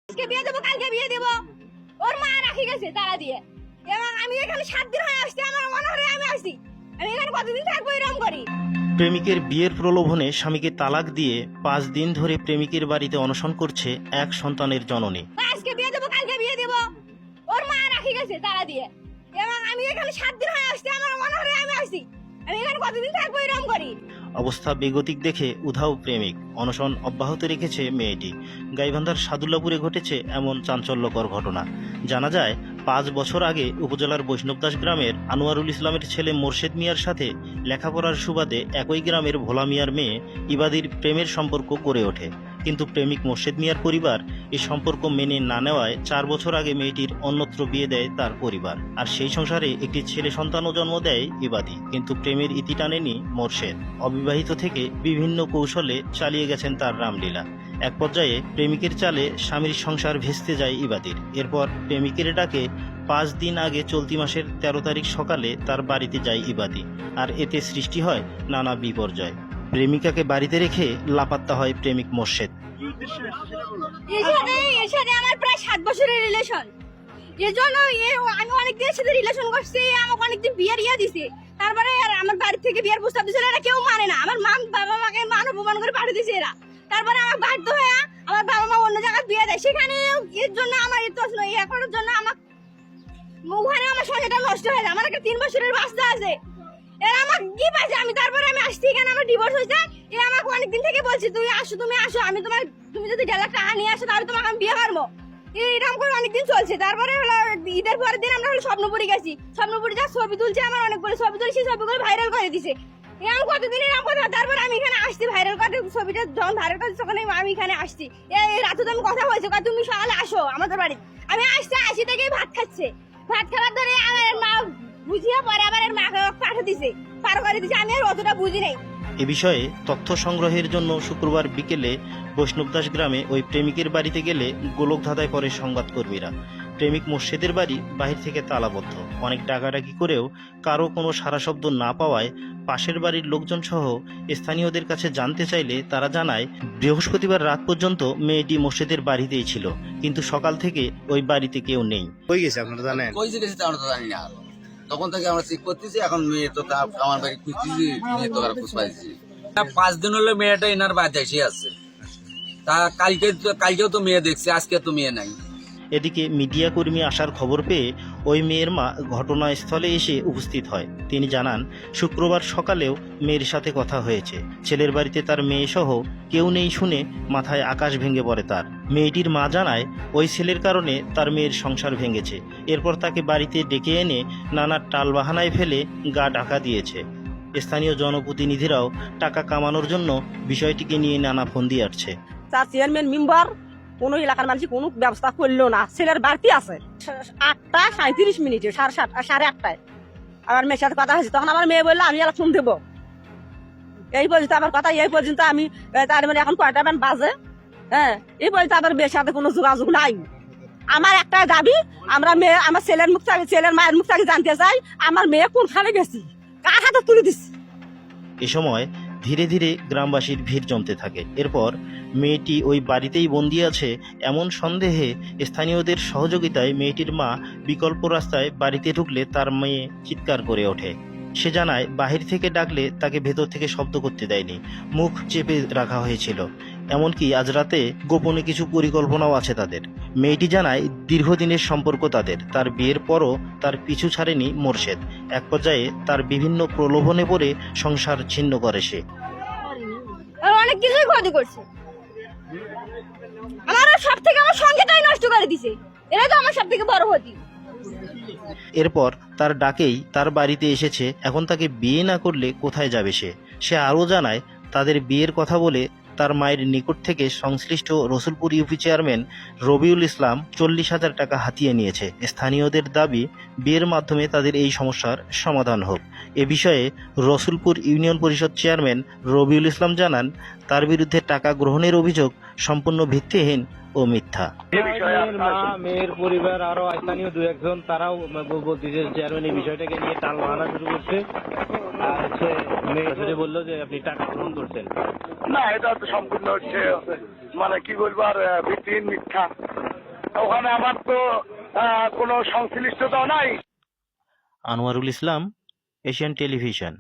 আজকে বিয়ে দেবো, কালকে বিয়ে দেবো, ওর মা রাখি গেছে তারা দিয়ে। এবং আমি এখানে 7 দিন হয়ে আসছি, আমার অনাহারে আমি আসছি। আমি এখানে কতদিন থাকবো এরকম করি? প্রেমিকের বিয়ের প্রলোভনে স্বামীকে তালাক দিয়ে 5 দিন ধরে প্রেমিকের বাড়িতে অনশন করছে এক সন্তানের জননী। আজকে বিয়ে দেবো, কালকে বিয়ে দেবো, ওর মা রাখি গেছে তারা দিয়ে। এবং আমি এখানে 7 দিন হয়ে আসছি, আমার অনাহারে আমি আসছি। আমি এখানে কতদিন থাকবো এরকম করি? অবস্থা বেগতিক দেখে উধাও প্রেমিক, অনশন অব্যাহত রেখেছে মেয়েটি। গাইবান্ধার সাদুল্লাপুরে ঘটেছে এমন চাঞ্চল্যকর ঘটনা। জানা যায় 5 বছর আগে উপজেলার বৈষ্ণবদাস গ্রামের আনোয়ারুল ইসলামের ছেলে মোর্শেদ মিয়ার সাথে লেখাপড়ার সুবাদে একই গ্রামের ভোলা মিয়ার মেয়ে ইবাদির প্রেমের সম্পর্ক গড়ে ওঠে। কিন্তু প্রেমিক মোর্শেদ মিয়ার পরিবার এই সম্পর্ক মেনে না নেওয়ায় 4 বছর আগে মেয়েটির অন্যত্র বিয়ে দেয় তার পরিবার। আর সেই সংসারে একটি ছেলে সন্তানও জন্ম দেয় ইবাদি। কিন্তু প্রেমের ইতি টানেনি মোর্শেদ। অবিবাহিত থেকে বিভিন্ন কৌশলে চালিয়ে গেছেন তার রামলীলা। এক পর্যায়ে প্রেমিকের চালে স্বামীর সংসার ভেস্তে যায় ইবাদির। এরপর প্রেমিকের ডাকে 5 দিন আগে চলতি মাসের 13 তারিখ সকালে তার বাড়িতে যায় ইবাদি। আর এতে সৃষ্টি হয় নানা বিপর্যয়। প্রেমিকাকে বাড়িতে রেখে লাপাত্তা হয় প্রেমিক মোর্শেদ। এর সাথে আমার প্রায় 7 বছরের রিলেশন। এর জন্য আমি অনেক দিনের সাথে রিলেশন করছি, আমাকে অনেকদিন বিয়ের দিছে। তারপরে আমার বাড়ি থেকে বিয়ের প্রস্তাব দিয়েছিল, এরা কেউ মানে না। আমার বাবা মাকে মান অপমান করে পাঠিয়ে দিয়েছে এরা। তারপরে আমার বাধ্য হয়ে আমার বাবা মা অন্য জায়গায় বিয়ে দেয়। সেখানে এর জন্য আমার ইয়ে করার জন্য ওখানে আমার সংসারটা নষ্ট হয়ে যায়। আমার একটা 3 বছরের বাচ্চা আছে। এরা আমাকে কি পাইছে? তারপরে আমি আসছি এখানে, আমার ডিভোর্স হয়েছে। এরা আমাকে অনেকদিন থেকে বলছে তুমি আসো, তুমি যদি 1.5 লাখ টাকা নিয়ে আসো তাহলে তোমাকে আমি বিয়ে করবো। এরকম করে অনেকদিন চলছে। তারপরে হলো ঈদের পরের দিন আমরা স্বপ্নপুরি গেছি। স্বপ্নপুরি যা ছবি তুলছে, আমার অনেকগুলো ছবি তুলছি, ছবিগুলো ভাইরাল করে দিছে। এরকম কতদিন এরকম কথা। তারপরে আমি এখানে আসছি, ভাইরাল করে ছবিটা যখন ভাইরাল করছি তখন আমি এখানে আসছি। এই রাতে তো আমি কথা বলছি, তুমি সকালে আসো আমাদের বাড়ি। আমি আসি থেকেই ভাত খাচ্ছে। ভাত খাবার ধরে আমার মা বুঝিয়ে পরে আবার মাকে পাঠিয়ে দিছে, পার করে দিছে। আমি আর অতটা বুঝি নাই। এ বিষয়ে তথ্য সংগ্রহের জন্য শুক্রবার বিকেলে বৈষ্ণবদাস গ্রামে ওই প্রেমিকের বাড়িতে গেলে গোলকধাঁধায় পড়ে সংবাদকর্মীরা। প্রেমিক মোর্শেদের বাড়ি বাহির থেকে তালাবদ্ধ। অনেক ডাকাডাকি করেও কারো কোনো সাড়া শব্দ না পাওয়ায় পাশের বাড়ির লোকজন সহ স্থানীয়দের কাছে জানতে চাইলে তারা জানায় বৃহস্পতিবার রাত পর্যন্ত মেয়েটি মোর্শেদের বাড়িতেই ছিল, কিন্তু সকাল থেকে ওই বাড়িতে কেউ নেই। কই গেছে আপনারা জানেন? কই যে গেছে আমরা তো জানি না। তখন থেকে আমরা চেক করতেছি, এখন মেয়ে তো আমার বাড়ি খুঁজতেছি, মেয়ে তো আর খুঁজ পাইছি। 5 দিন হলো মেয়েটা এনার বাড়িতে এসে আছে। তা কালকেও তো মেয়ে দেখছে, আজকে তো মেয়ে নাই। এদিকে মিডিয়া কর্মী আসার খবর পেয়ে ওই মেয়ের মা ঘটনাস্থলে এসে উপস্থিত হয়। তিনি জানান, শুক্রবার সকালেও মেয়ের সাথে কথা হয়েছে। ছেলের বাড়িতে তার মেয়ে সহ কেউ নেই শুনে মাথায় আকাশ ভেঙে পড়ে তার। মেয়েটির মা জানায় ওই ছেলের কারণে তার মেয়ের সংসার ভেঙেছে। এরপর তাকে বাড়িতে ডেকে এনে নানা টালবাহানায় ফেলে গা ঢাকা দিয়েছে। স্থানীয় জনপ্রতিনিধিরাও টাকা কামানোর জন্য বিষয়টিকে নিয়ে নানা ফন্দি আটছে। তার চেয়ারম্যান মেম্বার কোনো এলাকার মানুষ কোনো ব্যবস্থা করলো না। ছেলের বাড়তি আছে 8টা 37 মিনিটে, 8:30 আমার মেয়ের সাথে কথা হয়েছে। তখন আমার মেয়ে বললো আমি ফোন দেবো। এই পর্যন্ত আমার কথা, এই পর্যন্ত আমি তার মানে এখন কয়টা বাজে, হ্যাঁ, এই পর্যন্ত আমার মেয়ের সাথে কোনো যোগাযোগ নাই। আমার একটা দাবি, আমার ছেলের মুখ থেকে, ছেলের মায়ের মুখ থেকে জানতে চাই আমার মেয়ে কোনখানে গেছি, কার হাতে তুলে দিচ্ছি। এ সময় ধীরে ধীরে গ্রামবাসীর ভিড় জমতে থাকে। এরপর মেয়েটি ওই বাড়িতেই বন্দী আছে এমন সন্দেহে স্থানীয়দের সহযোগিতায় মেয়েটির মা বিকল্প রাস্তায় বাড়িতে ঢুকলে তার মেয়ে চিৎকার করে ওঠে। সে জানায় বাহির থেকে ডাকলে তাকে ভেতর থেকে শব্দ করতে দেয়নি, মুখ চেপে রাখা হয়েছিল। এমনকি আজ রাতে গোপনে কিছু পরিকল্পনাও আছে তাদের। মেয়েটি জানায় দীর্ঘদিনের সম্পর্ক তাদের। তার বিয়ের পরও তার পিছু ছাড়েনি মোর্শেদ। এক পর্যায়ে তার বিভিন্ন প্রলোভনে পড়ে সংসার ছিন্ন করে সে। অনেক কিছুই ক্ষতি করছে। আমার সব থেকে আমার সঙ্গীটাই নষ্ট করে দিছে। এরা তো আমার সব থেকে বড় ক্ষতি। এরপর তার ডাকেই তার বাড়িতে এসেছে। এখন তাকে বিয়ে না করলে কোথায় যাবে সে আরও জানায় তাদের বিয়ের কথা বলে তার মায়ের নিকট থেকে সংশ্লিষ্ট রসুলপুর ইউপি চেয়ারম্যান রবিউল ইসলাম 40,000 টাকা হাতিয়ে নিয়েছে। স্থানীয়দের দাবি বিয়ের মাধ্যমে তাদের এই সমস্যার সমাধান হোক। এ বিষয়ে রসুলপুর ইউনিয়ন পরিষদ চেয়ারম্যান রবিউল ইসলাম জানান, তার বিরুদ্ধে টাকা গ্রহণের অভিযোগ সম্পূর্ণ ভিত্তিহীন ও মিথ্যা। মেয়ের পরিবার আরো স্থানীয় 2-1 তারাও বলতেছে চেয়ারম্যান এই বিষয়টাকে নিয়ে টালবাহানা শুরু করছে। আর মেয়ে বললো যে আপনি টাকা গ্রহণ করছেন। না, এটা তো সম্পূর্ণ হচ্ছে মানে কি বলবো আর ভিত্তিহীন মিথ্যা। ওখানে আমার তো কোনো সংশ্লিষ্টতা নাই। Anwarul Islam, Asian television.